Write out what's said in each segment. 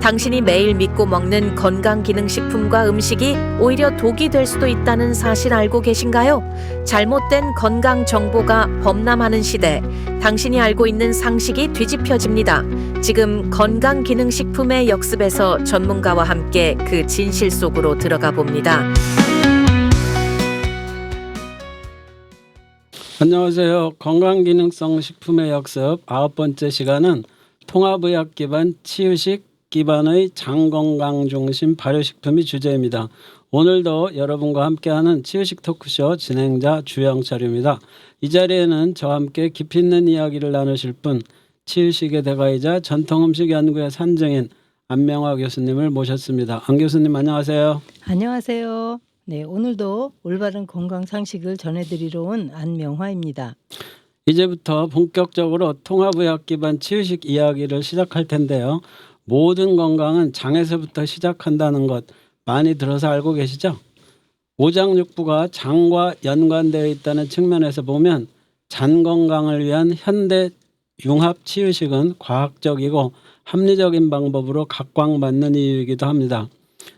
당신이 매일 믿고 먹는 건강기능식품과 음식이 오히려 독이 될 수도 있다는 사실 알고 계신가요? 잘못된 건강 정보가 범람하는 시대, 당신이 알고 있는 상식이 뒤집혀집니다. 지금 건강기능식품의 역습에서 전문가와 함께 그 진실 속으로 들어가 봅니다. 안녕하세요. 건강기능성 식품의 역습 9번째 시간은 통합의학 기반 치유식 기반의 장건강 중심 발효식품이 주제입니다. 오늘도 여러분과 함께하는 치유식 토크쇼 진행자 주영철입니다. 이 자리에는 저와 함께 깊이 있는 이야기를 나누실 분, 치유식의 대가이자 전통음식 연구의 산증인 안명화 교수님을 모셨습니다. 안 교수님 안녕하세요. 안녕하세요. 네, 오늘도 올바른 건강 상식을 전해드리러 온 안명화입니다. 이제부터 본격적으로 통합의학 기반 치유식 이야기를 시작할 텐데요. 모든 건강은 장에서부터 시작한다는 것 많이 들어서 알고 계시죠? 오장육부가 장과 연관되어 있다는 측면에서 보면 장 건강을 위한 현대 융합 치유식은 과학적이고 합리적인 방법으로 각광받는 이유이기도 합니다.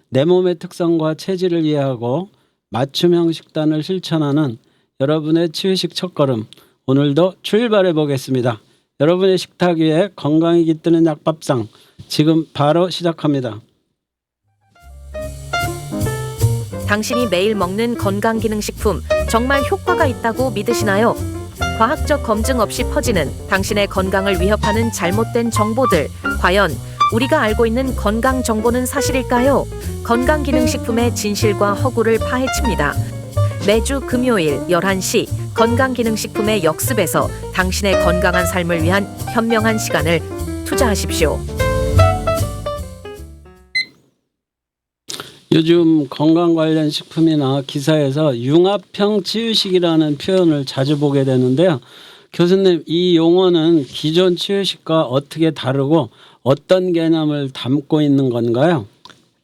내 몸의 특성과 체질을 이해하고 맞춤형 식단을 실천하는 여러분의 치유식 첫걸음, 오늘도 출발해 보겠습니다. 여러분의 식탁 위에 건강이 깃드는 약밥상 지금 바로 시작합니다. 당신이 매일 먹는 건강기능식품 정말 효과가 있다고 믿으시나요? 과학적 검증 없이 퍼지는 당신의 건강을 위협하는 잘못된 정보들, 과연 우리가 알고 있는 건강 정보는 사실일까요? 건강기능식품의 진실과 허구를 파헤칩니다. 매주 금요일 11시 건강기능식품의 역습에서 당신의 건강한 삶을 위한 현명한 시간을 투자하십시오. 요즘 건강 관련 식품이나 기사에서 융합형 치유식이라는 표현을 자주 보게 되는데요. 교수님, 이 용어는 기존 치유식과 어떻게 다르고 어떤 개념을 담고 있는 건가요?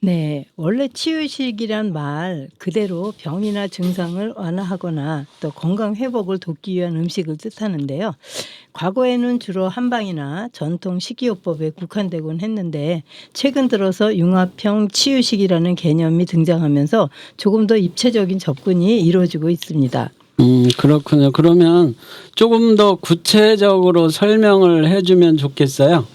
네, 원래 치유식이란 말 그대로 병이나 증상을 완화하거나 또 건강 회복을 돕기 위한 음식을 뜻하는데요. 과거에는 주로 한방이나 전통 식이요법에 국한되곤 했는데 최근 들어서 융합형 치유식이라는 개념이 등장하면서 조금 더 입체적인 접근이 이루어지고 있습니다. 그렇군요. 그러면 조금 더 구체적으로 설명을 해주면 좋겠어요.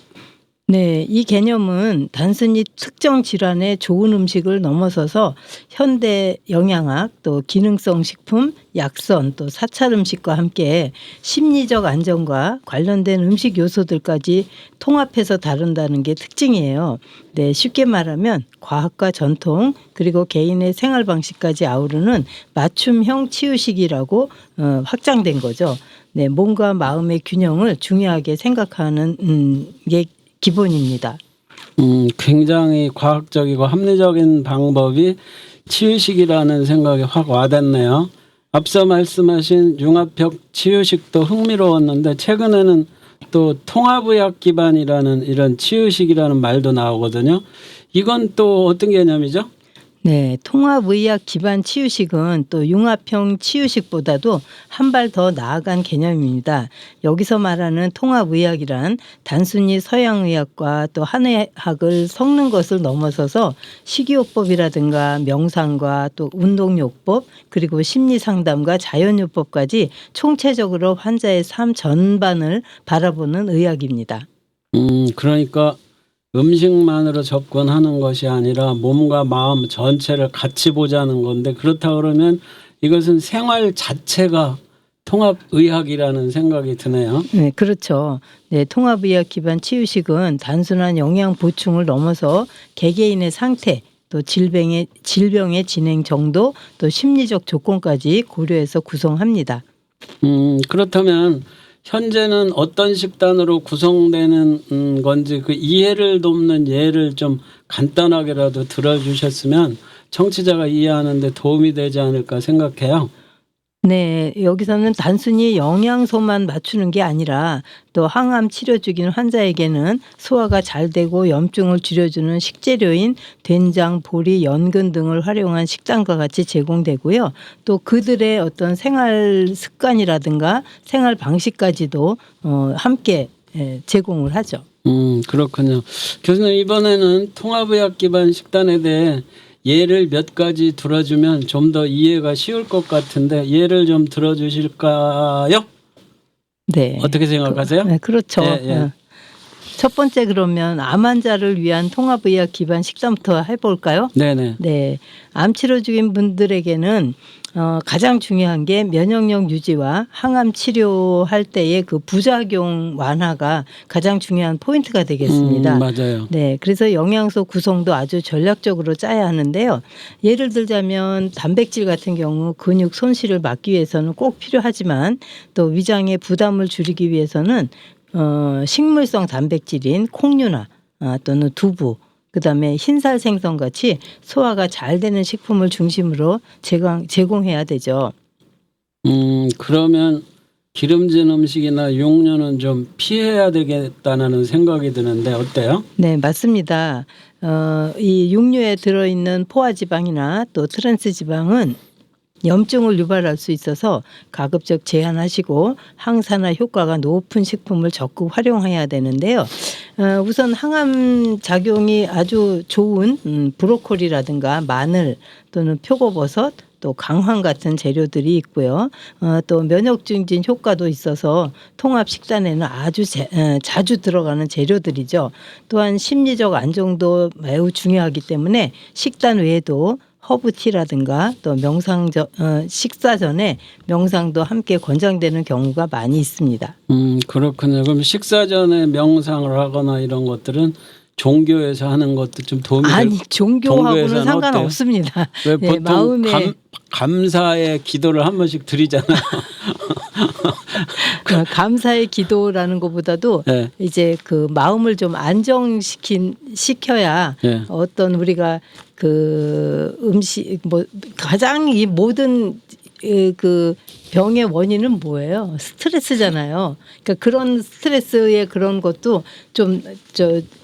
네, 이 개념은 단순히 특정 질환에 좋은 음식을 넘어서서 현대 영양학, 또 기능성 식품, 약선, 또 사찰 음식과 함께 심리적 안정과 관련된 음식 요소들까지 통합해서 다룬다는 게 특징이에요. 네, 쉽게 말하면 과학과 전통 그리고 개인의 생활 방식까지 아우르는 맞춤형 치유식이라고 확장된 거죠. 네, 몸과 마음의 균형을 중요하게 생각하는 게 기본입니다. 굉장히 과학적이고 합리적인 방법이 치유식이라는 생각이 확 와닿네요. 앞서 말씀하신 융합형 치유식도 흥미로웠는데 최근에는 또 통합의학 기반이라는 이런 치유식이라는 말도 나오거든요. 이건 또 어떤 개념이죠? 네, 통합의학 기반 치유식은 또 융합형 치유식보다도 한 발 더 나아간 개념입니다. 여기서 말하는 통합의학이란 단순히 서양의학과 또 한의학을 섞는 것을 넘어서서 식이요법이라든가 명상과 또 운동요법 그리고 심리상담과 자연요법까지 총체적으로 환자의 삶 전반을 바라보는 의학입니다. 그러니까 음식만으로 접근하는 것이 아니라 몸과 마음 전체를 같이 보자는 건데, 그렇다 그러면 이것은 생활 자체가 통합의학이라는 생각이 드네요. 네, 그렇죠. 네, 통합의학 기반 치유식은 단순한 영양 보충을 넘어서 개개인의 상태, 또 질병의 진행 정도, 또 심리적 조건까지 고려해서 구성합니다. 그렇다면 현재는 어떤 식단으로 구성되는 건지 그 이해를 돕는 예를 좀 간단하게라도 들어주셨으면 청취자가 이해하는 데 도움이 되지 않을까 생각해요. 네, 여기서는 단순히 영양소만 맞추는 게 아니라 또 항암 치료 중인 환자에게는 소화가 잘 되고 염증을 줄여주는 식재료인 된장, 보리, 연근 등을 활용한 식단과 같이 제공되고요. 또 그들의 어떤 생활 습관이라든가 생활 방식까지도 함께 제공을 하죠. 그렇군요. 교수님 이번에는 통합의학 기반 식단에 대해 예를 몇 가지 들어주면 좀 더 이해가 쉬울 것 같은데 예를 좀 들어주실까요? 네. 어떻게 생각하세요? 네, 그렇죠. 예, 예. 첫 번째 그러면 암 환자를 위한 통합의학 기반 식단부터 해볼까요? 네네. 네, 암 치료 중인 분들에게는 가장 중요한 게 면역력 유지와 항암 치료할 때의 그 부작용 완화가 가장 중요한 포인트가 되겠습니다. 맞아요. 네, 그래서 영양소 구성도 아주 전략적으로 짜야 하는데요. 예를 들자면 단백질 같은 경우 근육 손실을 막기 위해서는 꼭 필요하지만 또 위장의 부담을 줄이기 위해서는 식물성 단백질인 콩류나 또는 두부, 그다음에 흰살 생선 같이 소화가 잘 되는 식품을 중심으로 제공해야 되죠. 그러면 기름진 음식이나 육류는 좀 피해야 되겠다는 생각이 드는데 어때요? 네, 맞습니다. 이 육류에 들어있는 포화지방이나 또 트랜스지방은 염증을 유발할 수 있어서 가급적 제한하시고 항산화 효과가 높은 식품을 적극 활용해야 되는데요. 우선 항암 작용이 아주 좋은 브로콜리라든가 마늘 또는 표고버섯 또 강황 같은 재료들이 있고요. 또 면역 증진 효과도 있어서 통합 식단에는 아주 자주 들어가는 재료들이죠. 또한 심리적 안정도 매우 중요하기 때문에 식단 외에도 허브티라든가 또 식사 전에 명상도 함께 권장되는 경우가 많이 있습니다. 그렇군요. 그럼 식사 전에 명상을 하거나 이런 것들은 종교에서 하는 것도 좀 도움이 아니 종교하고는 종교에서는 상관없습니다. 왜 네, 보통 마음에 감사의 기도를 한 번씩 드리잖아요. 감사의 기도라는 것보다도 네. 이제 그 마음을 좀 시켜야 네. 어떤 우리가 그 음식 뭐 가장 이 모든 그 병의 원인은 뭐예요? 스트레스잖아요. 그러니까 그런 스트레스의 그런 것도 좀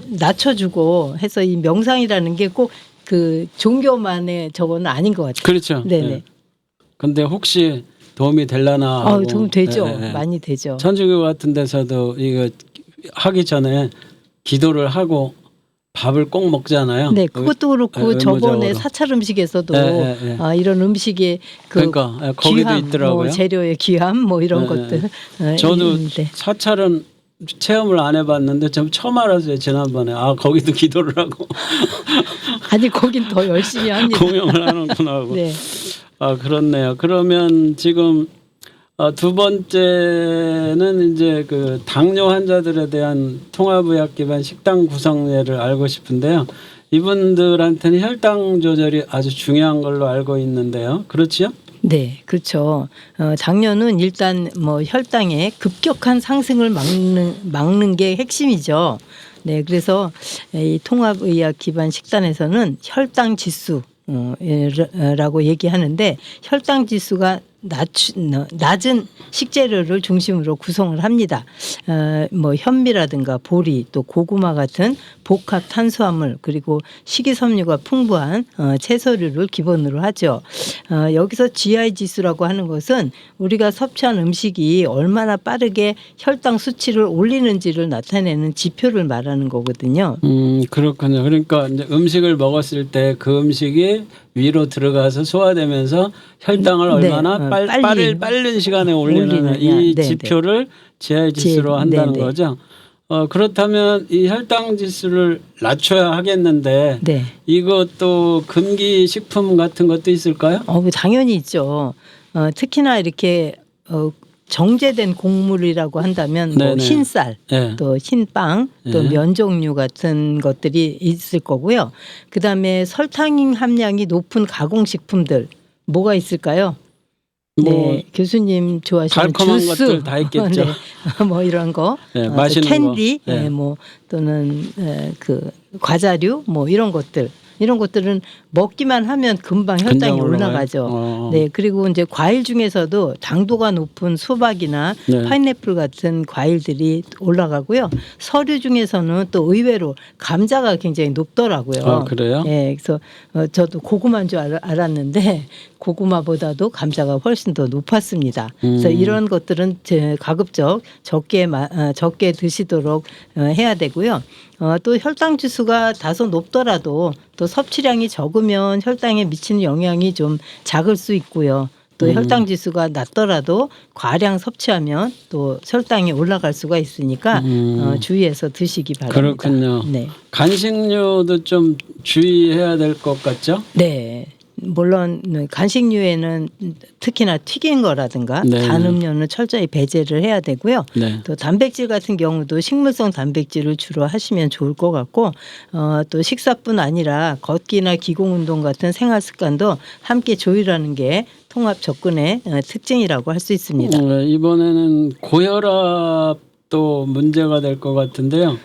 낮춰주고 해서 이 명상이라는 게 꼭 그 종교만의 저거는 아닌 것 같아요. 그렇죠. 네네. 네. 근데 혹시 도움이 되려나 하고. 도움 되죠. 네, 네. 많이 되죠. 천주교 같은 데서도 이거 하기 전에 기도를 하고 밥을 꼭 먹잖아요. 네, 그것도 그렇고 저번에 의무적으로. 사찰 음식에서도 네. 이런 음식의 그 그러니까 거기도 귀함, 있더라고요. 뭐 재료의 귀함, 뭐 이런 것들. 저도 있는데. 사찰은 체험을 안 해봤는데 좀 처음 알았어요. 지난번에 거기도 기도를 하고 아니 거긴 더 열심히 합니다. 공용을 하는구나 하고. 네. 그렇네요. 그러면 지금 두 번째는 이제 그 당뇨 환자들에 대한 통합의학 기반 식단 구성례를 알고 싶은데요. 이분들한테는 혈당 조절이 아주 중요한 걸로 알고 있는데요. 그렇지요? 네, 그렇죠. 당뇨는 일단 뭐 혈당의 급격한 상승을 막는 게 핵심이죠. 네, 그래서 이 통합의학 기반 식단에서는 혈당 지수라고 얘기하는데 혈당 지수가 낮은 식재료를 중심으로 구성을 합니다. 뭐 현미라든가 보리 또 고구마 같은 복합 탄수화물 그리고 식이섬유가 풍부한 채소류를 기본으로 하죠. 여기서 GI 지수라고 하는 것은 우리가 섭취한 음식이 얼마나 빠르게 혈당 수치를 올리는지를 나타내는 지표를 말하는 거거든요. 그렇군요. 그러니까 이제 음식을 먹었을 때 그 음식이 위로 들어가서 소화되면서 혈당을 얼마나 빠른 시간에 올리느냐 이 지표를 GI 지수로 한다는 거죠. 그렇다면 이 혈당 지수를 낮춰야 하겠는데 네. 이것도 금기 식품 같은 것도 있을까요? 당연히 있죠. 특히나 이렇게 정제된 곡물이라고 한다면 뭐 흰쌀, 네. 또 흰빵, 또 면 종류 같은 것들이 있을 거고요. 그다음에 설탕 함량이 높은 가공식품들 뭐가 있을까요? 네, 교수님 좋아하시는 달콤한 주스, 것들 다 있겠죠. 네, 뭐 이런 거, 맛있는 캔디, 거. 네. 뭐 또는 그 과자류, 뭐 이런 것들. 이런 것들은 먹기만 하면 금방 혈당이 금방 올라가요? 올라가죠. 네, 그리고 이제 과일 중에서도 당도가 높은 수박이나 네. 파인애플 같은 과일들이 올라가고요. 서류 중에서는 또 의외로 감자가 굉장히 높더라고요. 아, 그래요? 예, 그래서 저도 고구마인 줄 알았는데 고구마보다도 감자가 훨씬 더 높았습니다. 그래서 이런 것들은 가급적 적게 드시도록 해야 되고요. 또 혈당 지수가 다소 높더라도 또 섭취량이 적으면 혈당에 미치는 영향이 좀 작을 수 있고요. 또 혈당 지수가 낮더라도 과량 섭취하면 또 혈당이 올라갈 수가 있으니까 주의해서 드시기 바랍니다. 그렇군요. 네. 간식류도 좀 주의해야 될 것 같죠? 네. 물론 간식류에는 특히나 튀긴 거라든가 네. 단 음료는 철저히 배제를 해야 되고요. 네. 또 단백질 같은 경우도 식물성 단백질을 주로 하시면 좋을 것 같고 또 식사뿐 아니라 걷기나 기공운동 같은 생활 습관도 함께 조율하는 게 통합 접근의 특징이라고 할 수 있습니다. 이번에는 고혈압도 문제가 될 것 같은데요.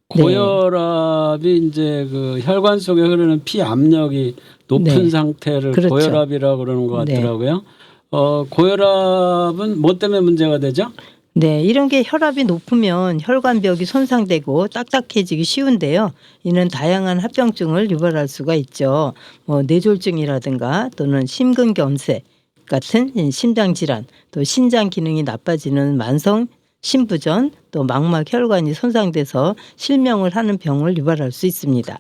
고혈압이 이제 그 혈관 속에 흐르는 피 압력이 높은 네. 상태를 그렇죠. 고혈압이라고 그러는 것 네. 같더라고요. 고혈압은 뭐 때문에 문제가 되죠? 네, 이런 게 혈압이 높으면 혈관벽이 손상되고 딱딱해지기 쉬운데요. 이는 다양한 합병증을 유발할 수가 있죠. 뭐 뇌졸중이라든가 또는 심근경색 같은 심장 질환, 또 신장 기능이 나빠지는 만성 심부전, 또 망막 혈관이 손상돼서 실명을 하는 병을 유발할 수 있습니다.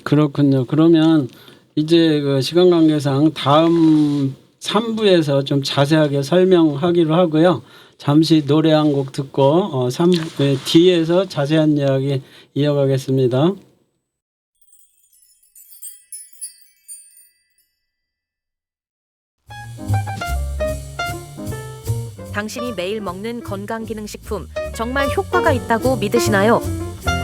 그렇군요. 그러면 이제 그 시간 관계상 다음 3부에서 좀 자세하게 설명하기로 하고요. 잠시 노래 한 곡 듣고 3부 뒤에서 자세한 이야기 이어가겠습니다. 당신이 매일 먹는 건강기능식품 정말 효과가 있다고 믿으시나요?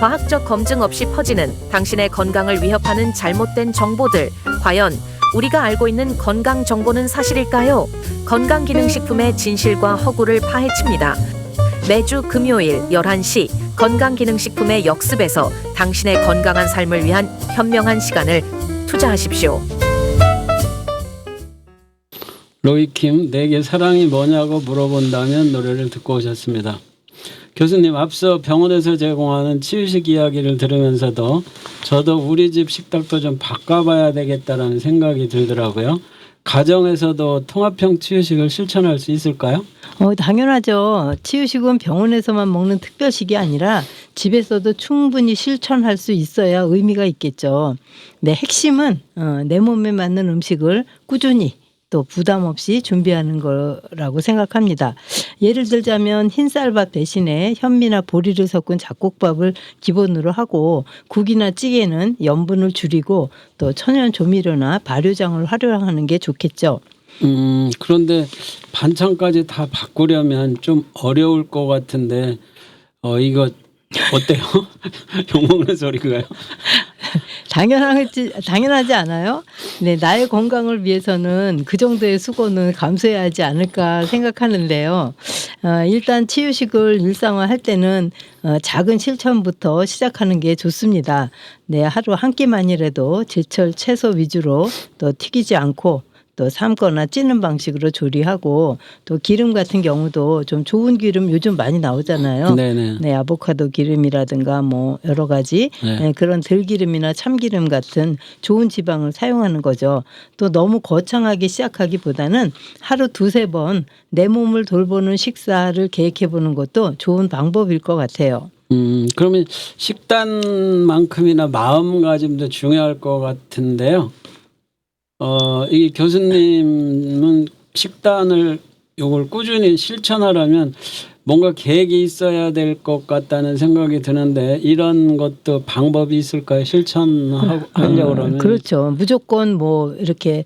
과학적 검증 없이 퍼지는 당신의 건강을 위협하는 잘못된 정보들, 과연 우리가 알고 있는 건강 정보는 사실일까요? 건강기능식품의 진실과 허구를 파헤칩니다. 매주 금요일 11시 건강기능식품의 역습에서 당신의 건강한 삶을 위한 현명한 시간을 투자하십시오. 로이킴, 내게 사랑이 뭐냐고 물어본다면 노래를 듣고 오셨습니다. 교수님, 앞서 병원에서 제공하는 치유식 이야기를 들으면서도 저도 우리 집 식탁도 좀 바꿔봐야 되겠다라는 생각이 들더라고요. 가정에서도 통합형 치유식을 실천할 수 있을까요? 당연하죠. 치유식은 병원에서만 먹는 특별식이 아니라 집에서도 충분히 실천할 수 있어야 의미가 있겠죠. 네, 핵심은 내 몸에 맞는 음식을 꾸준히 또 부담 없이 준비하는 거라고 생각합니다. 예를 들자면 흰쌀밥 대신에 현미나 보리를 섞은 잡곡밥을 기본으로 하고 국이나 찌개는 염분을 줄이고 또 천연 조미료나 발효장을 활용하는 게 좋겠죠. 그런데 반찬까지 다 바꾸려면 좀 어려울 것 같은데 이거 어때요? 욕먹는 소리가요? 당연하지 않아요? 네, 나의 건강을 위해서는 그 정도의 수고는 감수해야 하지 않을까 생각하는데요. 일단 치유식을 일상화할 때는 작은 실천부터 시작하는 게 좋습니다. 네, 하루 한 끼만이라도 제철 채소 위주로 또 튀기지 않고 또 삶거나 찌는 방식으로 조리하고 또 기름 같은 경우도 좀 좋은 기름 요즘 많이 나오잖아요. 네네. 네, 아보카도 기름이라든가 뭐 여러 가지 네. 그런 들기름이나 참기름 같은 좋은 지방을 사용하는 거죠. 또 너무 거창하게 시작하기보다는 하루 2-3번 내 몸을 돌보는 식사를 계획해 보는 것도 좋은 방법일 것 같아요. 그러면 식단만큼이나 마음가짐도 중요할 것 같은데요. 이 교수님은 식단을 요걸 꾸준히 실천하려면 뭔가 계획이 있어야 될 것 같다는 생각이 드는데 이런 것도 방법이 있을까요? 실천하려고 그러면. 그렇죠. 무조건 뭐 이렇게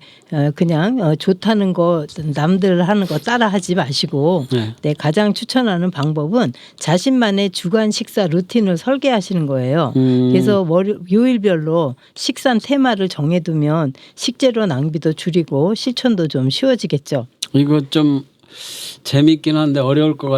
그냥 좋다는 거 남들 하는 거 따라하지 마시고 네, 가장 추천하는 방법은 자신만의 주간 식사 루틴을 설계하시는 거예요. 그래서 요일별로 식사 테마를 정해두면 식재료 낭비도 줄이고 실천도 좀 쉬워지겠죠. 이거 좀 재밌긴 한데 어려울 것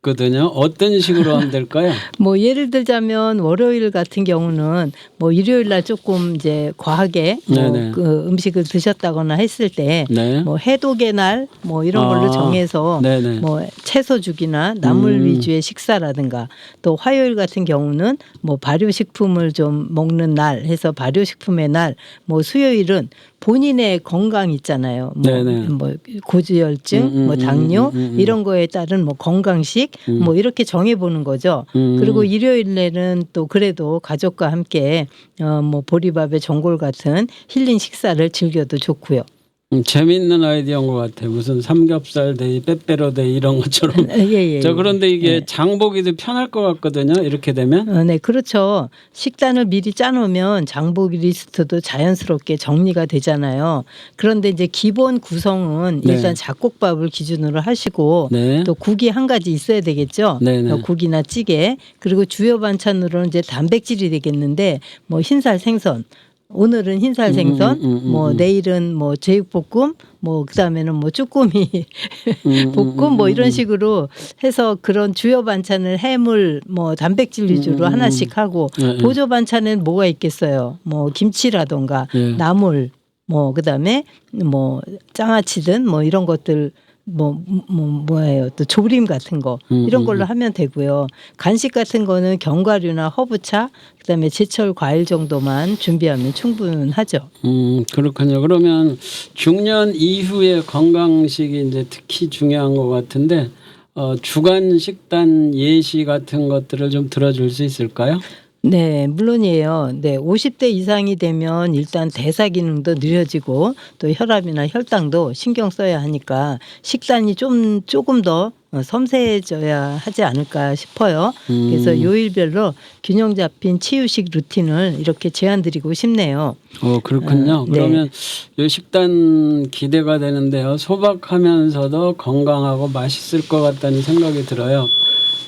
있거든요. 어떤 식으로 하면 될까요? 뭐 예를 들자면 월요일 같은 경우는 뭐 일요일 날 조금 이제 과하게 뭐 네네. 그 음식을 드셨다거나 했을 때 네. 뭐 해독의 날 뭐 이런 걸로 아, 정해서 네네. 뭐 채소죽이나 나물 위주의 식사라든가 또 화요일 같은 경우는 뭐 발효식품을 좀 먹는 날 해서 발효식품의 날 뭐 수요일은 본인의 건강 있잖아요. 네네. 뭐 고지혈증, 뭐 당뇨 이런 거에 따른 뭐 건강식 뭐 이렇게 정해 보는 거죠. 그리고 일요일에는 또 그래도 가족과 함께 뭐 보리밥에 전골 같은 힐링 식사를 즐겨도 좋고요. 재밌는 아이디어인 것 같아요. 무슨 삼겹살 데이, 빼빼로 데이 이런 것처럼. 예. 저 그런데 이게 예. 장보기도 편할 것 같거든요. 이렇게 되면. 네, 그렇죠. 식단을 미리 짜놓으면 장보기 리스트도 자연스럽게 정리가 되잖아요. 그런데 이제 기본 구성은 네. 일단 잡곡밥을 기준으로 하시고 네. 또 국이 한 가지 있어야 되겠죠. 네네. 국이나 찌개 그리고 주요 반찬으로는 이제 단백질이 되겠는데 뭐 흰살 생선. 오늘은 흰살 생선, 뭐 내일은 뭐 제육볶음, 뭐 그다음에는 뭐 쭈꾸미 볶음 뭐 이런 식으로 해서 그런 주요 반찬을 해물 뭐 단백질 위주로 하나씩 하고 보조 반찬은 뭐가 있겠어요? 뭐 김치라던가 예. 나물 뭐 그다음에 뭐 장아찌든 뭐 이런 것들 뭐예요? 또 조림 같은 거 이런 걸로 하면 되고요. 간식 같은 거는 견과류나 허브차, 그다음에 제철 과일 정도만 준비하면 충분하죠. 그렇군요. 그러면 중년 이후의 건강식이 이제 특히 중요한 것 같은데 주간 식단 예시 같은 것들을 좀 들어줄 수 있을까요? 네, 물론이에요. 네, 50대 이상이 되면 일단 대사 기능도 느려지고 또 혈압이나 혈당도 신경 써야 하니까 식단이 조금 더 섬세해져야 하지 않을까 싶어요. 그래서 요일별로 균형 잡힌 치유식 루틴을 이렇게 제안드리고 싶네요. 그렇군요. 네. 그러면 이 식단 기대가 되는데요. 소박하면서도 건강하고 맛있을 것 같다는 생각이 들어요.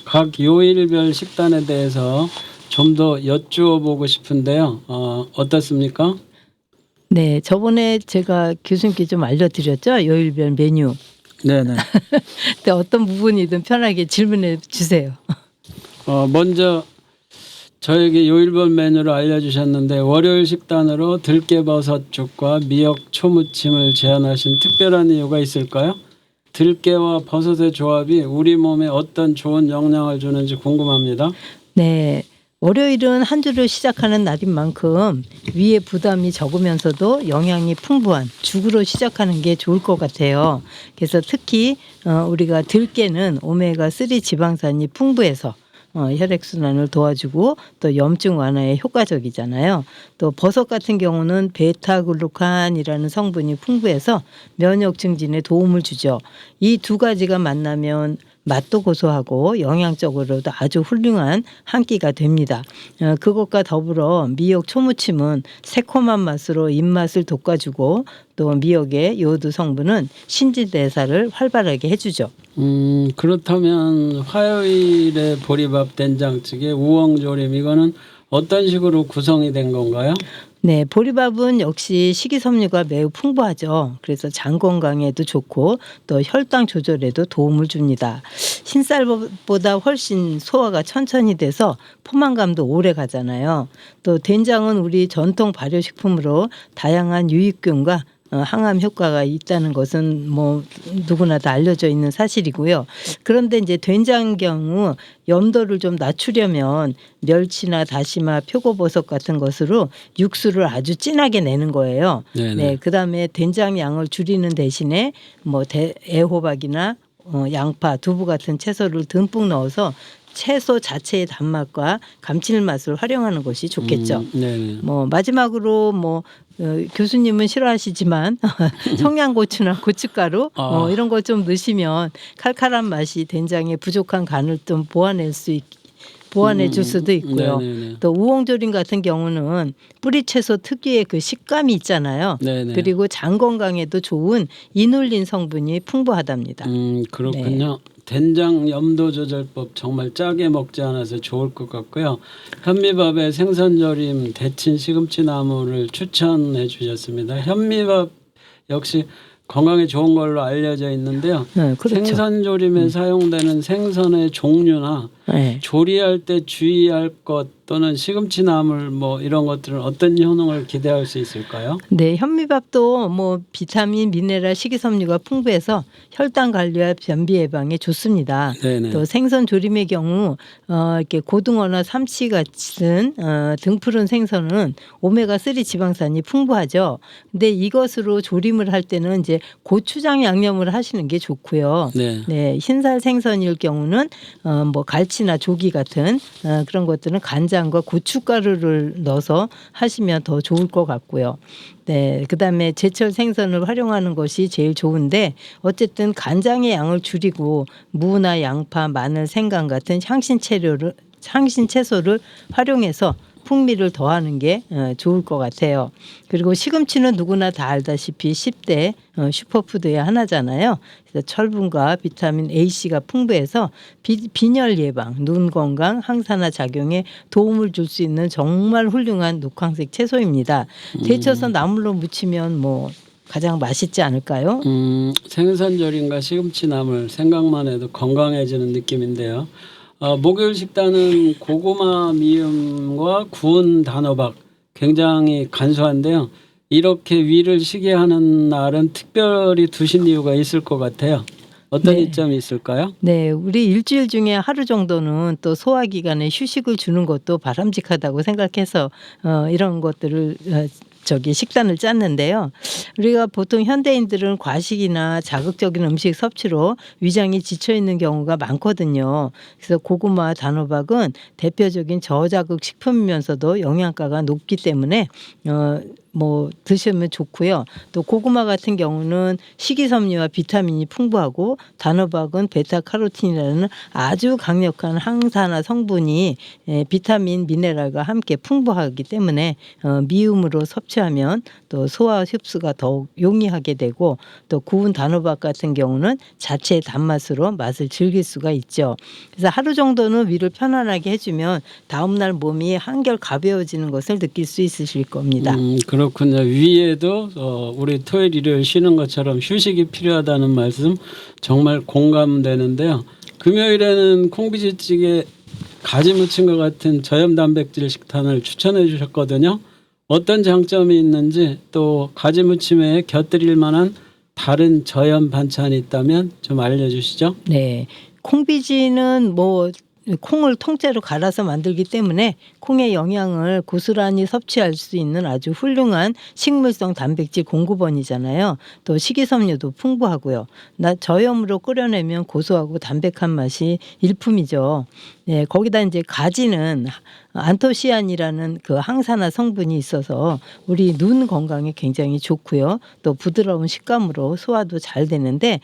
각 요일별 식단에 대해서 좀 더 여쭈어 보고 싶은데요. 어떻습니까? 네, 저번에 제가 교수님께 좀 알려드렸죠. 요일별 메뉴. 네네. 근데 어떤 부분이든 편하게 질문해 주세요. 먼저 저에게 요일별 메뉴를 알려주셨는데 월요일 식단으로 들깨버섯죽과 미역 초무침을 제안하신 특별한 이유가 있을까요? 들깨와 버섯의 조합이 우리 몸에 어떤 좋은 영향을 주는지 궁금합니다. 네. 월요일은 한 주를 시작하는 날인 만큼 위에 부담이 적으면서도 영양이 풍부한 죽으로 시작하는 게 좋을 것 같아요. 그래서 특히 우리가 들깨는 오메가3 지방산이 풍부해서 혈액순환을 도와주고 또 염증 완화에 효과적이잖아요. 또 버섯 같은 경우는 베타글루칸이라는 성분이 풍부해서 면역 증진에 도움을 주죠. 이 두 가지가 만나면 맛도 고소하고 영양적으로도 아주 훌륭한 한 끼가 됩니다. 그것과 더불어 미역 초무침은 새콤한 맛으로 입맛을 돋궈주고 또 미역의 요오드 성분은 신진대사를 활발하게 해주죠. 그렇다면 화요일에 보리밥 된장찌개 우엉조림 이거는 어떤 식으로 구성이 된 건가요? 네, 보리밥은 역시 식이섬유가 매우 풍부하죠. 그래서 장 건강에도 좋고 또 혈당 조절에도 도움을 줍니다. 흰쌀보다 훨씬 소화가 천천히 돼서 포만감도 오래 가잖아요. 또 된장은 우리 전통 발효식품으로 다양한 유익균과 항암 효과가 있다는 것은 뭐 누구나 다 알려져 있는 사실이고요. 그런데 이제 된장 경우 염도를 좀 낮추려면 멸치나 다시마, 표고버섯 같은 것으로 육수를 아주 진하게 내는 거예요. 네네. 네, 그다음에 된장 양을 줄이는 대신에 뭐 애호박이나 양파, 두부 같은 채소를 듬뿍 넣어서 채소 자체의 단맛과 감칠맛을 활용하는 것이 좋겠죠. 네네. 뭐 마지막으로 뭐 교수님은 싫어하시지만 청양고추나 고춧가루 이런 걸 좀 넣으시면 칼칼한 맛이 된장의 부족한 간을 좀 보완해 줄 수도 있고요. 네네네. 또 우엉조림 같은 경우는 뿌리채소 특유의 그 식감이 있잖아요. 네네. 그리고 장 건강에도 좋은 이눌린 성분이 풍부하답니다. 그렇군요. 된장 염도 조절법 정말 짜게 먹지 않아서 좋을 것 같고요. 현미밥에 생선조림, 데친 시금치 나물을 추천해 주셨습니다. 현미밥 역시 건강에 좋은 걸로 알려져 있는데요. 그렇죠. 생선조림에 사용되는 생선의 종류나 네. 조리할 때 주의할 것 또는 시금치 나물 뭐 이런 것들은 어떤 효능을 기대할 수 있을까요? 네, 현미밥도 뭐 비타민, 미네랄, 식이섬유가 풍부해서 혈당 관리와 변비 예방에 좋습니다. 네네. 또 생선 조림의 경우 이렇게 고등어나 삼치 같은 등푸른 생선은 오메가 3 지방산이 풍부하죠. 근데 이것으로 조림을 할 때는 이제 고추장 양념을 하시는 게 좋고요. 네. 네, 흰살 생선일 경우는 뭐 갈치나 조기 같은 그런 것들은 간장과 고춧가루를 넣어서 하시면 더 좋을 것 같고요. 네, 그다음에 제철 생선을 활용하는 것이 제일 좋은데 어쨌든 간장의 양을 줄이고 무나 양파, 마늘, 생강 같은 향신 채소를 활용해서 풍미를 더하는 게 좋을 것 같아요. 그리고 시금치는 누구나 다 알다시피 10대 슈퍼푸드의 하나잖아요. 그래서 철분과 비타민 A, C가 풍부해서 빈혈 예방, 눈 건강, 항산화 작용에 도움을 줄 수 있는 정말 훌륭한 녹황색 채소입니다. 데쳐서 나물로 무치면 뭐 가장 맛있지 않을까요? 생선조림과 시금치 나물 생각만 해도 건강해지는 느낌인데요. 목요일 식단은 고구마 미음과 구운 단호박 굉장히 간소한데요. 이렇게 위를 쉬게 하는 날은 특별히 두신 이유가 있을 것 같아요. 어떤 네. 이점이 있을까요? 네, 우리 일주일 중에 하루 정도는 또 소화기관에 휴식을 주는 것도 바람직하다고 생각해서 이런 것들을 식단을 짰는데요. 우리가 보통 현대인들은 과식이나 자극적인 음식 섭취로 위장이 지쳐 있는 경우가 많거든요. 그래서 고구마, 단호박은 대표적인 저자극 식품이면서도 영양가가 높기 때문에 뭐 드시면 좋고요. 또 고구마 같은 경우는 식이섬유와 비타민이 풍부하고 단호박은 베타카로틴이라는 아주 강력한 항산화 성분이 비타민, 미네랄과 함께 풍부하기 때문에 미음으로 섭취하면 또 소화 흡수가 더욱 용이하게 되고 또 구운 단호박 같은 경우는 자체의 단맛으로 맛을 즐길 수가 있죠. 그래서 하루 정도는 위를 편안하게 해주면 다음날 몸이 한결 가벼워지는 것을 느낄 수 있으실 겁니다. 그렇군요. 위에도 우리 토요일 일요일 쉬는 것처럼 휴식이 필요하다는 말씀 정말 공감되는데요. 금요일에는 콩비지찌개 가지 무침과 같은 저염 단백질 식단을 추천해 주셨거든요. 어떤 장점이 있는지 또 가지 무침에 곁들일 만한 다른 저염 반찬이 있다면 좀 알려주시죠. 네, 콩비지는 뭐 콩을 통째로 갈아서 만들기 때문에 콩의 영양을 고스란히 섭취할 수 있는 아주 훌륭한 식물성 단백질 공급원이잖아요. 또 식이섬유도 풍부하고요. 저염으로 끓여내면 고소하고 담백한 맛이 일품이죠. 네, 거기다 이제 가지는 안토시안이라는 그 항산화 성분이 있어서 우리 눈 건강에 굉장히 좋고요. 또 부드러운 식감으로 소화도 잘 되는데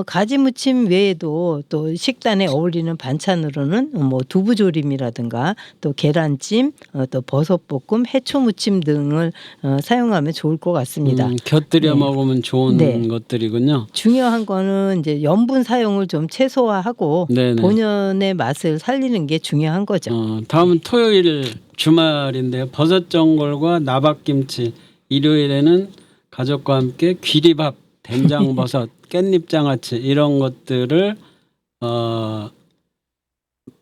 가지 무침 외에도 또 식단에 어울리는 반찬으로는 뭐 두부조림이라든가 또 계란찜, 또 버섯볶음, 해초무침 등을 사용하면 좋을 것 같습니다. 곁들여 네. 먹으면 좋은 네. 것들이군요. 중요한 거는 이제 염분 사용을 좀 최소화하고 네네. 본연의 맛을 살리는 게 중요한 거죠. 다음은 토요일 주말인데요. 버섯전골과 나박김치. 일요일에는 가족과 함께 귀리밥, 된장버섯, 깻잎장아찌 이런 것들을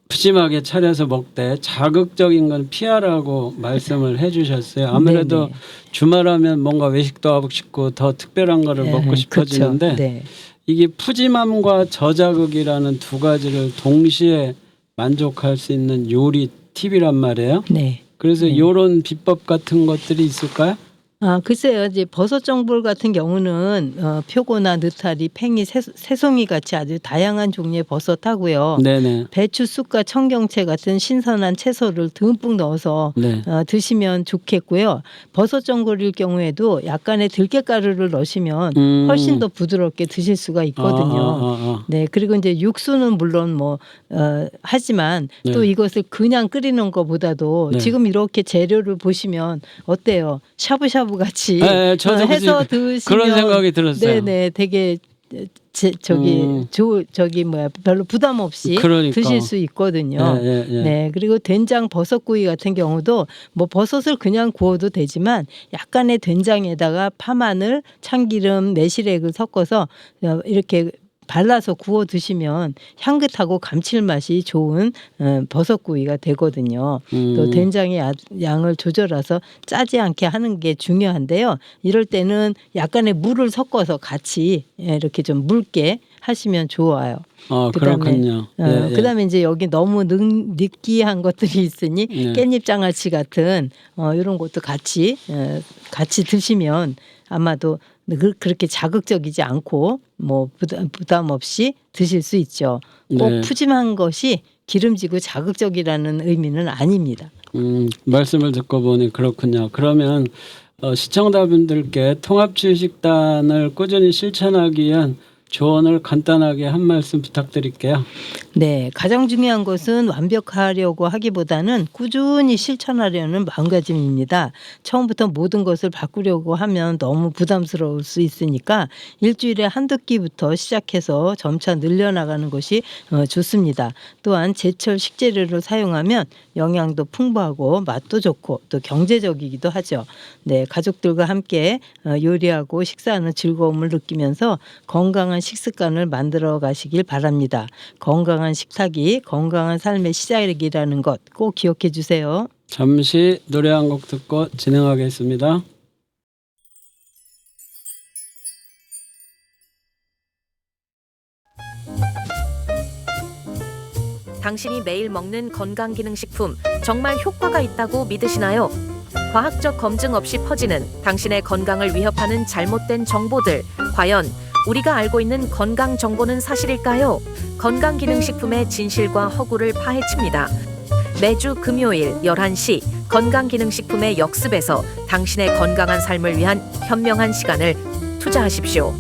푸짐하게 차려서 먹되 자극적인 건 피하라고 말씀을 해주셨어요. 아무래도 네네. 주말하면 뭔가 외식도 하고 싶고 더 특별한 거를 먹고 싶어지는데 그렇죠. 네. 이게 푸짐함과 저자극이라는 두 가지를 동시에 만족할 수 있는 요리 팁이란 말이에요. 네. 그래서 이런 비법 같은 것들이 있을까요? 글쎄요. 이제 버섯 전골 같은 경우는 표고나 느타리, 팽이, 새송이 같이 아주 다양한 종류의 버섯하고요. 네네. 배추, 쑥과 청경채 같은 신선한 채소를 듬뿍 넣어서 네. 드시면 좋겠고요. 버섯 전골일 경우에도 약간의 들깨가루를 넣으시면 훨씬 더 부드럽게 드실 수가 있거든요. 네, 그리고 이제 육수는 물론 뭐 하지만 네. 또 이것을 그냥 끓이는 것보다도 네. 지금 이렇게 재료를 보시면 어때요? 샤브샤브 같이 네, 저도 해서 그런 드시면 생각이 들었어요. 네네, 되게 별로 부담 없이 그러니까. 드실 수 있거든요. 네, 그리고 된장 버섯구이 같은 경우도 뭐 버섯을 그냥 구워도 되지만 약간의 된장에다가 파마늘, 참기름, 매실액을 섞어서 이렇게 발라서 구워 드시면 향긋하고 감칠맛이 좋은 버섯구이가 되거든요. 또 된장의 양을 조절해서 짜지 않게 하는 게 중요한데요. 이럴 때는 약간의 물을 섞어서 같이 이렇게 좀 묽게 하시면 좋아요. 그렇군요. 그다음에 이제 여기 너무 느끼한 것들이 있으니 깻잎 장아찌 같은 이런 것도 같이 드시면 아마도 그렇게 자극적이지 않고 뭐 부담 없이 드실 수 있죠. 꼭 푸짐한 것이 기름지고 자극적이라는 의미는 아닙니다. 말씀을 듣고 보니 그렇군요. 그러면 시청자분들께 통합치유식단을 꾸준히 실천하기 위한 조언을 간단하게 한 말씀 부탁드릴게요. 네, 가장 중요한 것은 완벽하려고 하기보다는 꾸준히 실천하려는 마음가짐입니다. 처음부터 모든 것을 바꾸려고 하면 너무 부담스러울 수 있으니까 일주일에 한두 끼부터 시작해서 점차 늘려나가는 것이 좋습니다. 또한 제철 식재료를 사용하면 영양도 풍부하고 맛도 좋고 또 경제적이기도 하죠. 네, 가족들과 함께 요리하고 식사하는 즐거움을 느끼면서 건강한 식습관을 만들어 가시길 바랍니다. 건강한 식탁이 건강한 삶의 시작이라는 것 꼭 기억해 주세요. 잠시 노래 한 곡 듣고 진행하겠습니다. 당신이 매일 먹는 건강기능식품 정말 효과가 있다고 믿으시나요? 과학적 검증 없이 퍼지는 당신의 건강을 위협하는 잘못된 정보들, 과연 우리가 알고 있는 건강 정보는 사실일까요? 건강기능식품의 진실과 허구를 파헤칩니다. 매주 금요일 11시 건강기능식품의 역습에서 당신의 건강한 삶을 위한 현명한 시간을 투자하십시오.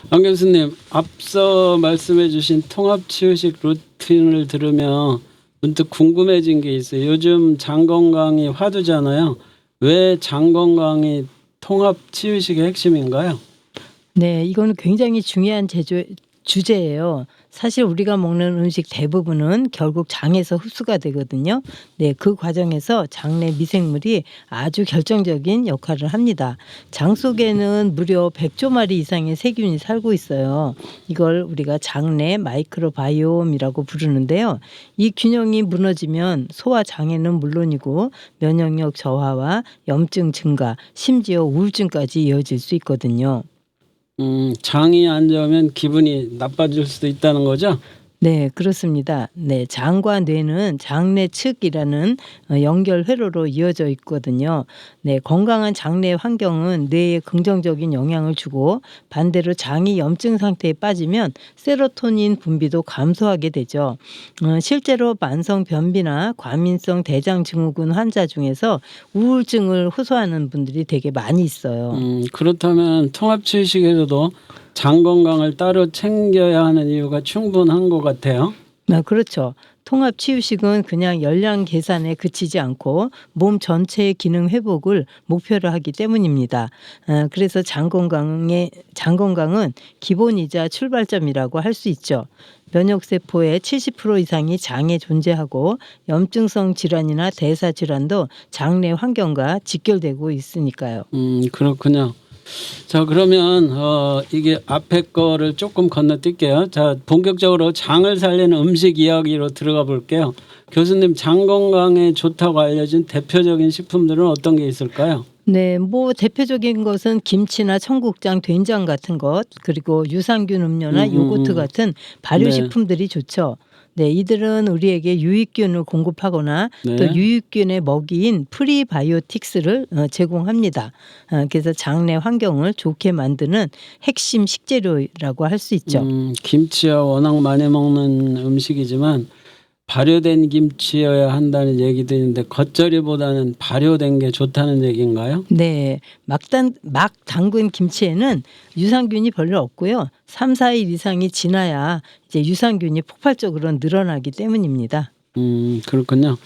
안 교수님, 앞서 말씀해 주신 통합치유식 루틴을 들으며 문득 궁금해진 게 있어요. 요즘 장 건강이 화두잖아요. 왜 장 건강이 통합치유식의 핵심인가요? 네, 이거는 굉장히 중요한 주제예요. 사실 우리가 먹는 음식 대부분은 결국 장에서 흡수가 되거든요. 네, 그 과정에서 장내 미생물이 아주 결정적인 역할을 합니다. 장 속에는 무려 100조 마리 이상의 세균이 살고 있어요. 이걸 우리가 장내 마이크로바이옴이라고 부르는데요. 이 균형이 무너지면 소화 장애는 물론이고 면역력 저하와 염증 증가, 심지어 우울증까지 이어질 수 있거든요. 장이 안 좋으면 기분이 나빠질 수도 있다는 거죠? 네, 그렇습니다. 네, 장과 뇌는 장내측이라는 연결 회로로 이어져 있거든요. 네, 건강한 장내 환경은 뇌에 긍정적인 영향을 주고 반대로 장이 염증 상태에 빠지면 세로토닌 분비도 감소하게 되죠. 실제로 만성 변비나 과민성 대장 증후군 환자 중에서 우울증을 호소하는 분들이 되게 많이 있어요. 그렇다면 통합치유식에서도 장 건강을 따로 챙겨야 하는 이유가 충분한 것 같아요. 그렇죠. 통합치유식은 그냥 열량 계산에 그치지 않고 몸 전체의 기능 회복을 목표로 하기 때문입니다. 그래서 장 건강은 기본이자 출발점이라고 할 수 있죠. 면역세포의 70% 이상이 장에 존재하고 염증성 질환이나 대사질환도 장내 환경과 직결되고 있으니까요. 그렇군요. 자, 그러면 이게 앞에 거를 조금 건너뛸게요. 자, 본격적으로 장을 살리는 음식 이야기로 들어가 볼게요. 교수님, 장 건강에 좋다고 알려진 대표적인 식품들은 어떤 게 있을까요? 네, 뭐 대표적인 것은 김치나 청국장, 된장 같은 것, 그리고 유산균 음료나 요거트 같은 발효식품들이 좋죠. 네, 이들은 우리에게 유익균을 공급하거나 또 유익균의 먹이인 프리바이오틱스를 제공합니다. 그래서 장내 환경을 좋게 만드는 핵심 식재료라고 할 수 있죠. 김치야 워낙 많이 먹는 음식이지만 발효된 김치여야 한다는 얘기도 있는데 겉절이보다는 발효된 게 좋다는 얘기인가요? 네, 막 담근 김치에는 유산균이 별로 없고요. 3, 4일 이상이 지나야 이제 유산균이 폭발적으로 늘어나기 때문입니다. 그렇군요.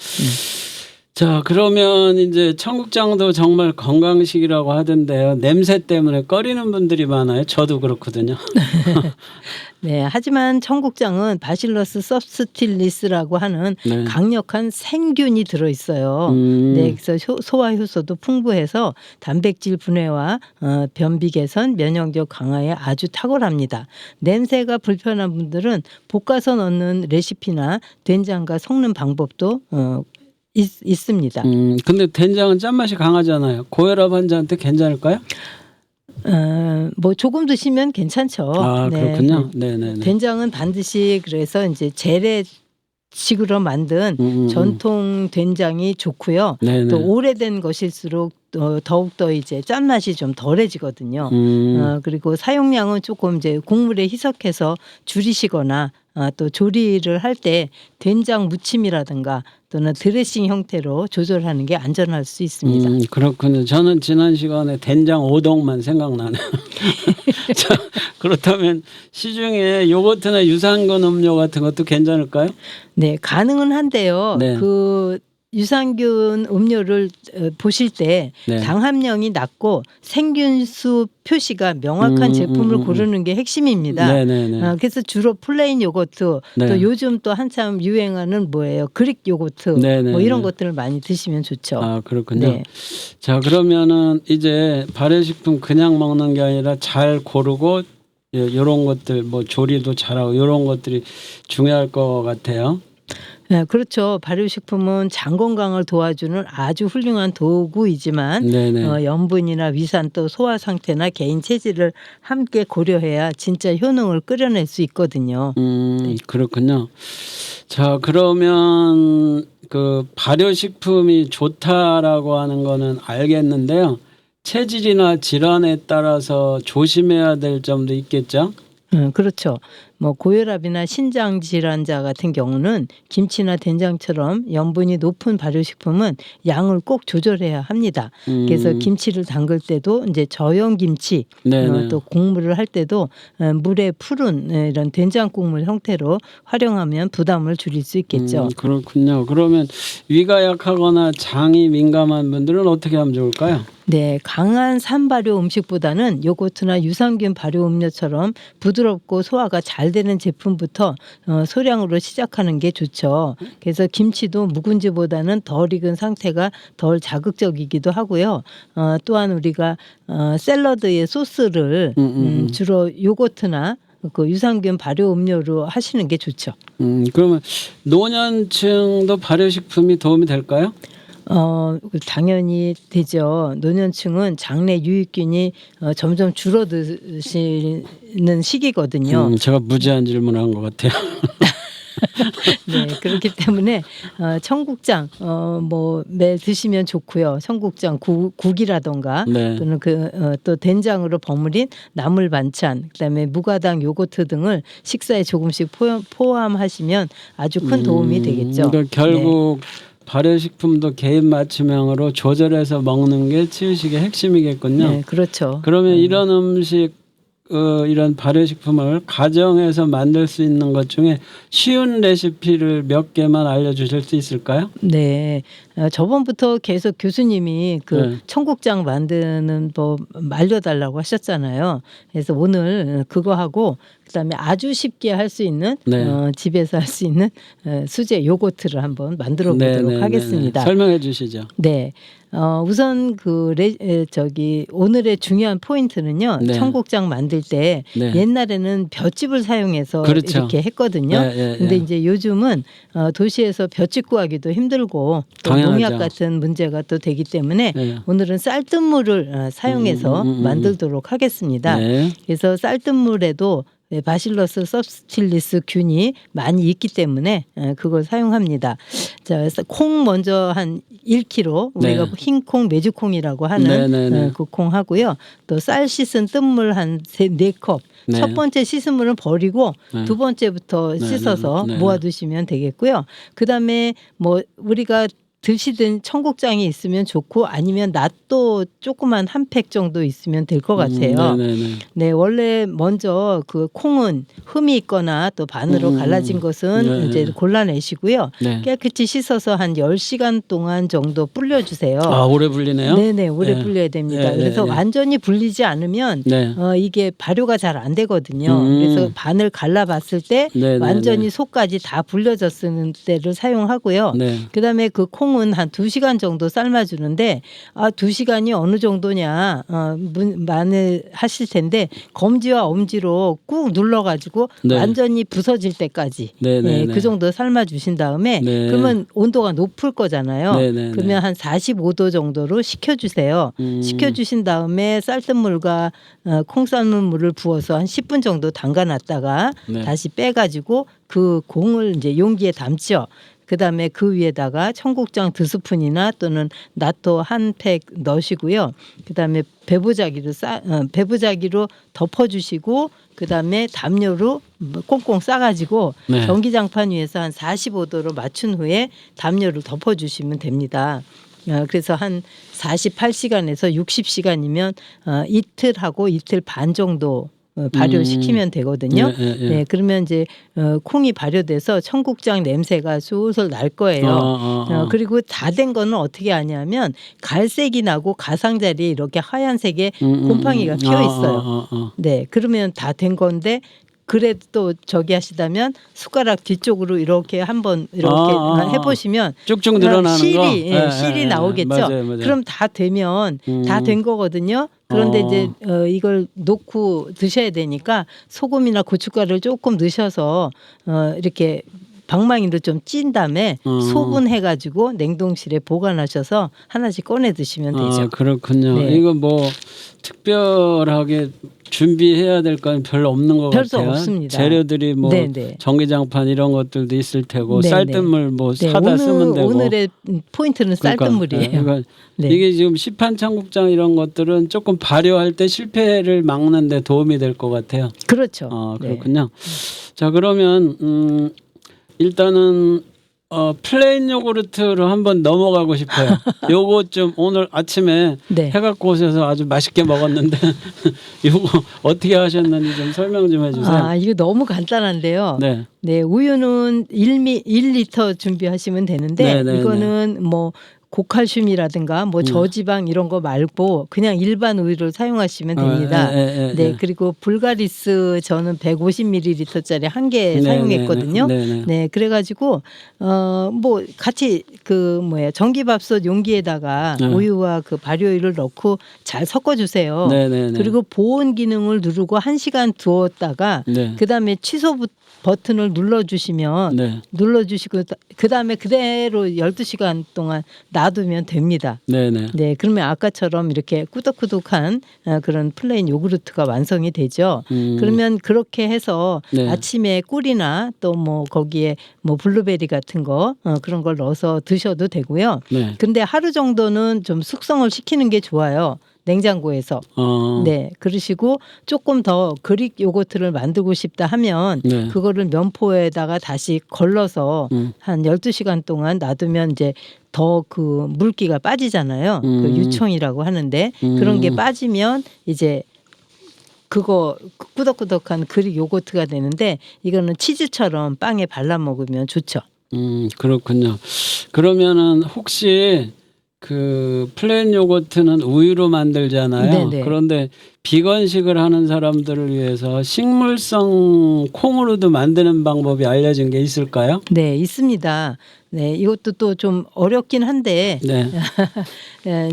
자, 그러면 이제 청국장도 정말 건강식이라고 하던데요. 냄새 때문에 꺼리는 분들이 많아요. 저도 그렇거든요. 네, 하지만 청국장은 바실러스 서브스틸리스라고 하는 네. 강력한 생균이 들어 있어요. 네, 그래서 소화 효소도 풍부해서 단백질 분해와 변비 개선, 면역력 강화에 아주 탁월합니다. 냄새가 불편한 분들은 볶아서 넣는 레시피나 된장과 섞는 방법도 있습니다. 근데 된장은 짠맛이 강하잖아요. 고혈압 환자한테 괜찮을까요? 뭐 조금 드시면 괜찮죠. 아, 네, 그렇군요. 네네네. 된장은 반드시 그래서 이제 재래식으로 만든 전통 된장이 좋고요. 네네. 또 오래된 것일수록 더욱더 이제 짠맛이 좀 덜해지거든요. 그리고 사용량은 조금 이제 국물에 희석해서 줄이시거나 또 조리를 할 때 된장 무침이라든가 또는 드레싱 형태로 조절하는 게 안전할 수 있습니다. 그렇군요. 저는 지난 시간에 된장 오동만 생각나네요. 자, 그렇다면 시중에 요거트나 유산균 음료 같은 것도 괜찮을까요? 네, 가능은 한데요. 네. 그 유산균 음료를 보실 때 네. 당 함량이 낮고 생균수 표시가 명확한 제품을 고르는 게 핵심입니다. 네네네. 그래서 주로 플레인 요거트 네. 또 요즘 또 한참 유행하는 뭐예요? 그릭 요거트 네네네. 뭐 이런 것들을 많이 드시면 좋죠. 아, 그렇군요. 네. 자, 그러면은 이제 발효식품 그냥 먹는 게 아니라 잘 고르고 요런 것들 뭐 조리도 잘하고 요런 것들이 중요할 것 같아요. 네, 그렇죠. 발효식품은 장 건강을 도와주는 아주 훌륭한 도구이지만 네네. 염분이나 위산 또 소화 상태나 개인 체질을 함께 고려해야 진짜 효능을 끌어낼 수 있거든요. 그렇군요. 자, 그러면 그 발효식품이 좋다라고 하는 거는 알겠는데요. 체질이나 질환에 따라서 조심해야 될 점도 있겠죠? 그렇죠. 뭐 고혈압이나 신장 질환자 같은 경우는 김치나 된장처럼 염분이 높은 발효식품은 양을 꼭 조절해야 합니다. 그래서 김치를 담글 때도 이제 저염 김치 네네. 또 국물을 할 때도 물에 푸른 이런 된장 국물 형태로 활용하면 부담을 줄일 수 있겠죠. 그렇군요. 그러면 위가 약하거나 장이 민감한 분들은 어떻게 하면 좋을까요? 네, 강한 산발효 음식보다는 요거트나 유산균 발효 음료처럼 부드럽고 소화가 잘 되는 제품부터 소량으로 시작하는 게 좋죠. 그래서 김치도 묵은지보다는 덜 익은 상태가 덜 자극적이기도 하고요. 또한 우리가 샐러드의 소스를 주로 요거트나 그 유산균 발효 음료로 하시는 게 좋죠. 그러면 노년층도 발효식품이 도움이 될까요? 당연히 되죠. 노년층은 장내 유익균이 점점 줄어드시는 시기거든요. 제가 무지한 질문을 한 것 같아요. 네, 그렇기 때문에 청국장 뭐 매 드시면 좋고요. 청국장 국이라던가 네. 또는 또 된장으로 버무린 나물 반찬, 그다음에 무가당 요거트 등을 식사에 조금씩 포함하시면 아주 큰 도움이 되겠죠. 그러니까 결국 발효식품도 개인 맞춤형으로 조절해서 먹는 게 치유식의 핵심이겠군요. 네, 그렇죠. 그러면 이런 음식 이런 발효식품을 가정에서 만들 수 있는 것 중에 쉬운 레시피를 몇 개만 알려주실 수 있을까요? 네, 저번부터 계속 교수님이 네. 청국장 만드는 법 알려달라고 하셨잖아요. 그래서 오늘 그거 하고 그다음에 아주 쉽게 할 수 있는 네. 집에서 할 수 있는 수제 요거트를 한번 만들어 보도록 하겠습니다. 설명해 주시죠. 네. 우선 오늘의 중요한 포인트는요. 네. 청국장 만들 때 네. 옛날에는 볏짚을 사용해서 그렇죠. 이렇게 했거든요. 근데 이제 요즘은 도시에서 볏짚 구하기도 힘들고 또 당연하죠. 농약 같은 문제가 또 되기 때문에 네. 오늘은 쌀뜨물을 사용해서 만들도록 하겠습니다. 네. 그래서 쌀뜨물에도 바실러스 서브스틸리스 균이 많이 있기 때문에 그걸 사용합니다. 자, 그래서 콩 먼저 한 1kg 우리가 네. 흰콩, 메주콩이라고 하는 그 콩 하고요. 또 쌀 씻은 뜬물 한 4컵. 네. 첫 번째 씻은 물은 버리고 두 번째부터 씻어서 모아두시면 되겠고요. 그다음에 뭐 우리가 드시든 청국장이 있으면 좋고 아니면 낫또 조그만 한 팩 정도 있으면 될 것 같아요. 네네네. 네, 원래 먼저 그 콩은 흠이 있거나 또 반으로 갈라진 것은 네. 이제 골라내시고요. 네. 깨끗이 씻어서 한 10시간 동안 정도 불려주세요. 아, 오래 불리네요. 네네, 오래 네. 불려야 됩니다. 네, 그래서 네, 네. 완전히 불리지 않으면 네. 이게 발효가 잘 안 되거든요. 음. 그래서 반을 갈라봤을 때 네, 네, 완전히 네. 속까지 다 불려졌을 때를 사용하고요. 네. 그다음에 그 콩은 한 2시간 정도 삶아주는데 2시간이 어느 정도냐 많이 하실 텐데 검지와 엄지로 꾹 눌러가지고 네. 완전히 부서질 때까지 네, 네, 예, 네. 그 정도 삶아주신 다음에 네. 그러면 온도가 높을 거잖아요. 네, 네, 그러면 한 45도 정도로 식혀주세요. 식혀주신 다음에 쌀뜨물과 콩 삶은 물을 부어서 한 10분 정도 담가놨다가 네. 다시 빼가지고 그 콩을 이제 용기에 담죠. 그다음에 그 위에다가 청국장 2스푼이나 또는 낫또 한 팩 넣으시고요. 그다음에 배부자기로 덮어주시고 그다음에 담요로 꽁꽁 싸가지고 네. 전기장판 위에서 한 45도로 맞춘 후에 담요를 덮어주시면 됩니다. 그래서 한 48시간에서 60시간이면 이틀하고 이틀 반 정도 발효시키면 되거든요. 예, 예, 예. 네, 그러면 이제 콩이 발효돼서 청국장 냄새가 솔솔 날 거예요. 그리고 다 된 거는 어떻게 하냐면 갈색이 나고 가상자리에 이렇게 하얀색의 곰팡이가 피어 있어요. 네, 그러면 다 된 건데 그래도 또 저기 하시다면 숟가락 뒤쪽으로 이렇게 한번 이렇게 해보시면 쭉쭉 늘어나는 실이 거. 실이 나오겠죠. 맞아요, 맞아요. 그럼 다 되면 다 된 거거든요. 그런데 이제 이걸 놓고 드셔야 되니까 소금이나 고춧가루를 조금 넣으셔서 이렇게 방망이로 좀 찐 다음에 소분해가지고 냉동실에 보관하셔서 하나씩 꺼내 드시면 되죠. 그렇군요. 네. 이거 뭐 특별하게 준비해야 될 건 별로 없는 것 별도 같아요. 없습니다. 재료들이 뭐 네네. 전기장판 이런 것들도 있을 테고 네네. 쌀뜨물 뭐 네, 사다 쓰면 되고. 오늘의 포인트는 쌀뜨물이에요. 그러니까 네. 이게 지금 시판 청국장 이런 것들은 조금 발효할 때 실패를 막는 데 도움이 될 것 같아요. 그렇죠. 그렇군요. 자, 그러면 일단은 플레인 요구르트로 한번 넘어가고 싶어요. 요거 좀 오늘 아침에 네. 해가 오셔서 아주 맛있게 먹었는데 요거 어떻게 하셨는지 좀 설명 좀 해주세요. 이거 너무 간단한데요. 네. 네, 우유는 1리터 준비하시면 되는데 네네네. 이거는 뭐 고칼슘이라든가 뭐 저지방 이런 거 말고 그냥 일반 우유를 사용하시면 됩니다. 네, 그리고 불가리스 저는 150ml짜리 한 개 사용했거든요. 네, 그래가지고 뭐 같이 전기밥솥 용기에다가 우유와 그 발효유를 넣고 잘 섞어주세요. 그리고 보온 기능을 누르고 1시간 두었다가 그다음에 취소 버튼을 눌러주시면 눌러주시고 그다음에 그대로 12시간 동안 놔두면 됩니다. 네, 그러면 아까처럼 이렇게 꾸덕꾸덕한 그런 플레인 요구르트가 완성이 되죠. 그러면 그렇게 해서 아침에 꿀이나 또 뭐 거기에 뭐 블루베리 같은 거 그런 걸 넣어서 드셔도 되고요. 근데 하루 정도는 좀 숙성을 시키는 게 좋아요. 냉장고에서. 네, 그러시고 조금 더 그릭 요거트를 만들고 싶다 하면 그거를 면포에다가 다시 걸러서 한 12시간 동안 놔두면 이제 더 그 물기가 빠지잖아요. 그 유청이라고 하는데 그런 게 빠지면 이제 그거 꾸덕꾸덕한 그릭 요거트가 되는데 이거는 치즈처럼 빵에 발라 먹으면 좋죠. 그렇군요. 그러면은 혹시 그 플레인 요거트는 우유로 만들잖아요. 네네. 그런데 비건식을 하는 사람들을 위해서 식물성 콩으로도 만드는 방법이 알려진 게 있을까요? 네, 있습니다. 네, 이것도 또 좀 어렵긴 한데 네.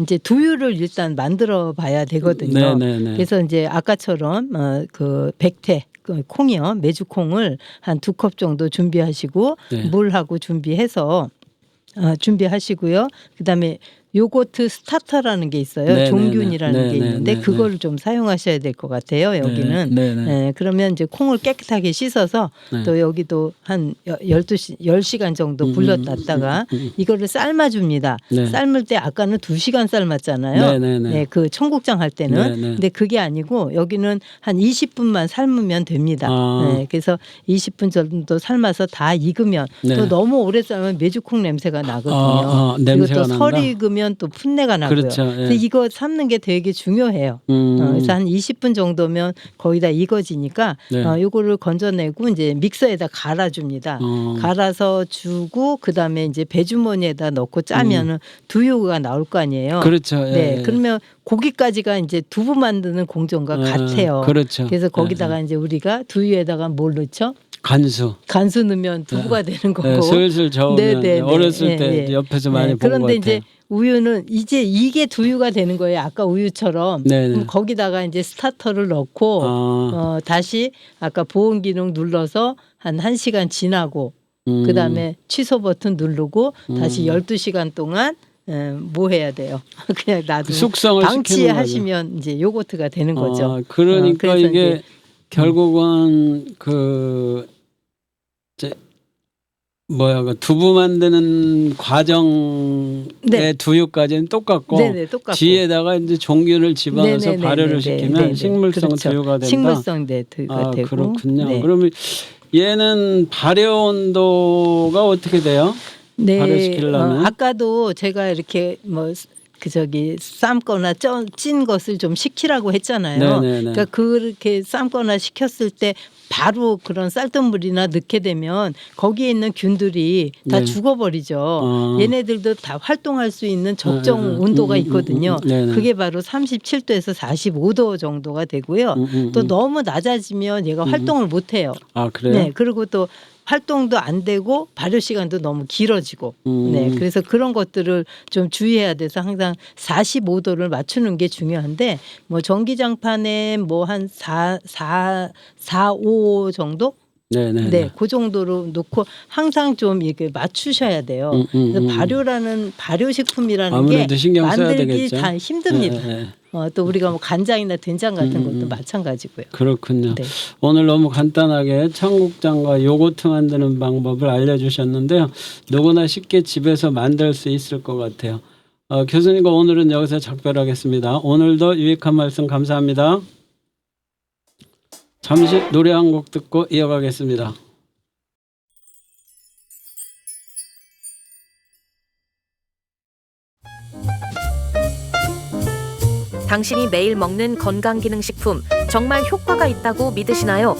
이제 두유를 일단 만들어 봐야 되거든요. 그래서 이제 아까처럼 그 백태 콩이요, 메주콩을 한 2컵 정도 준비하시고 물하고 준비해서 준비하시고요. 그다음에 요거트 스타터라는 게 있어요. 네네네. 종균이라는 게 있는데 네네네. 그거를 좀 사용하셔야 될 것 같아요. 여기는. 네네. 예, 그러면 이제 콩을 깨끗하게 씻어서 네. 또 여기도 한 10시간 정도 불렸다가 이거를 삶아줍니다. 네. 삶을 때 아까는 2시간 삶았잖아요. 네네네. 네, 그 청국장 할 때는. 네네. 근데 그게 아니고 여기는 한 20분만 삶으면 됩니다. 아. 네, 그래서 20분 정도 삶아서 다 익으면 네. 또 너무 오래 삶으면 메주콩 냄새가 나거든요. 그리고 냄새가 또 난다. 설 익으면 또 풋내가 나고요. 그렇죠. 예. 그래서 이거 삶는 게 되게 중요해요. 그래서 한 20분 정도면 거의 다 익어지니까 네. 요거를 건져내고 이제 믹서에다 갈아줍니다. 갈아서 주고 그다음에 이제 배주머니에다 넣고 짜면은 두유가 나올 거 아니에요. 그렇죠. 예. 네, 그러면 고기까지가 이제 두부 만드는 공정과 같아요. 그렇죠. 그래서 거기다가 이제 우리가 두유에다가 뭘 넣죠? 간수. 간수 넣으면 두부가 되는 거고. 슬슬 저으면 네네네. 어렸을 때 예, 예. 옆에서 많이 본 것 그런데 같아요. 이제 우유는 이제 이게 두유가 되는 거예요. 아까 우유처럼. 네네. 그럼 거기다가 이제 스타터를 넣고 다시 아까 보온 기능 눌러서 한 1시간 지나고 그다음에 취소 버튼 누르고 다시 12시간 동안 뭐 해야 돼요? 그냥 놔두고 숙성을 시키는 거죠. 방치하시면 이제 요거트가 되는 거죠. 그러니까 그래서 이게 이제 결국은 그 그 두부 만드는 과정의 네. 두유까지는 똑같고 네네, 똑같고. 뒤에다가 이제 종균을 집어넣어서 네네네네. 발효를 시키면 네네. 식물성 그렇죠. 두유가 된다. 식물성 두유가 되고. 그렇군요. 네. 그러면 얘는 발효 온도가 어떻게 돼요? 네, 발효시키려면? 아까도 제가 이렇게 삶거나 찐 것을 좀 식히라고 했잖아요. 네네네. 그러니까 그렇게 삶거나 식혔을 때 바로 그런 쌀뜨물이나 넣게 되면 거기에 있는 균들이 다 네. 죽어버리죠. 얘네들도 다 활동할 수 있는 적정 온도가 있거든요. 네네. 그게 바로 37도에서 45도 정도가 되고요. 또 너무 낮아지면 얘가 활동을 못 해요. 아, 그래요? 네, 그리고 또 활동도 안 되고 발효 시간도 너무 길어지고. 네, 그래서 그런 것들을 좀 주의해야 돼서 항상 45도를 맞추는 게 중요한데 뭐 전기장판에 뭐 한 4, 5 정도? 네네. 네, 그 정도로 놓고 항상 좀 이렇게 맞추셔야 돼요. 그래서 발효식품이라는 게 아무래도 신경 써야 만들기 되겠죠. 다 힘듭니다. 네. 또 우리가 뭐 간장이나 된장 같은 것도 마찬가지고요. 그렇군요. 네. 오늘 너무 간단하게 청국장과 요거트 만드는 방법을 알려주셨는데요. 누구나 쉽게 집에서 만들 수 있을 것 같아요. 교수님과 오늘은 여기서 작별하겠습니다. 오늘도 유익한 말씀 감사합니다. 잠시 노래 한 곡 듣고 이어가겠습니다. 당신이 매일 먹는 건강기능식품 정말 효과가 있다고 믿으시나요?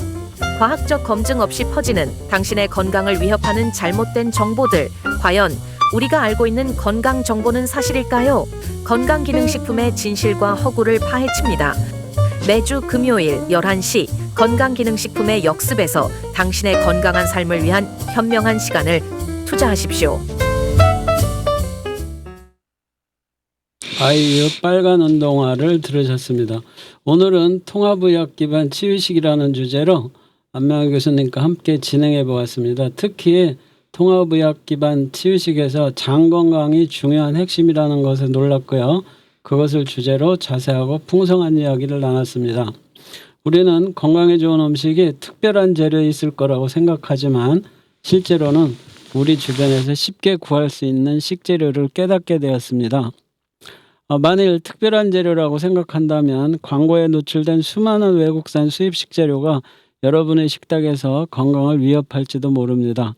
과학적 검증 없이 퍼지는 당신의 건강을 위협하는 잘못된 정보들, 과연 우리가 알고 있는 건강 정보는 사실일까요? 건강기능식품의 진실과 허구를 파헤칩니다. 매주 금요일 11시 건강기능식품의 역습에서 당신의 건강한 삶을 위한 현명한 시간을 투자하십시오. 아이유 빨간 운동화를 들으셨습니다. 오늘은 통합의학 기반 치유식이라는 주제로 안명환 교수님과 함께 진행해 보았습니다. 특히 통합의학 기반 치유식에서 장 건강이 중요한 핵심이라는 것에 놀랐고요. 그것을 주제로 자세하고 풍성한 이야기를 나눴습니다. 우리는 건강에 좋은 음식이 특별한 재료에 있을 거라고 생각하지만 실제로는 우리 주변에서 쉽게 구할 수 있는 식재료를 깨닫게 되었습니다. 만일 특별한 재료라고 생각한다면 광고에 노출된 수많은 외국산 수입 식재료가 여러분의 식탁에서 건강을 위협할지도 모릅니다.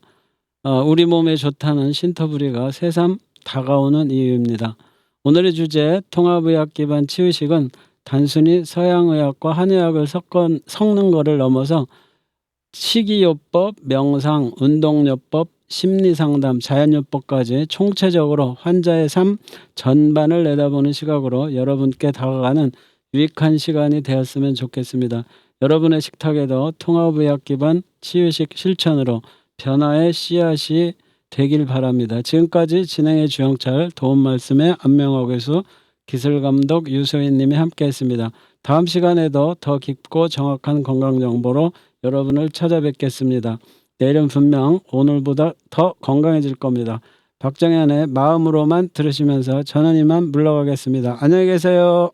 우리 몸에 좋다는 신터부리가 새삼 다가오는 이유입니다. 오늘의 주제 통합의학 기반 치유식은 단순히 서양의학과 한의학을 섞는 것을 넘어서 식이요법, 명상, 운동요법, 심리상담, 자연요법까지 총체적으로 환자의 삶 전반을 내다보는 시각으로 여러분께 다가가는 유익한 시간이 되었으면 좋겠습니다. 여러분의 식탁에도 통합의학 기반 치유식 실천으로 변화의 씨앗이 되길 바랍니다. 지금까지 진행의 주영철, 도움 말씀의 안명호 교수, 기술감독 유소인 님이 함께했습니다. 다음 시간에도 더 깊고 정확한 건강정보로 여러분을 찾아뵙겠습니다. 내일은 분명 오늘보다 더 건강해질 겁니다. 박정현의 마음으로만 들으시면서 저는 이만 물러가겠습니다. 안녕히 계세요.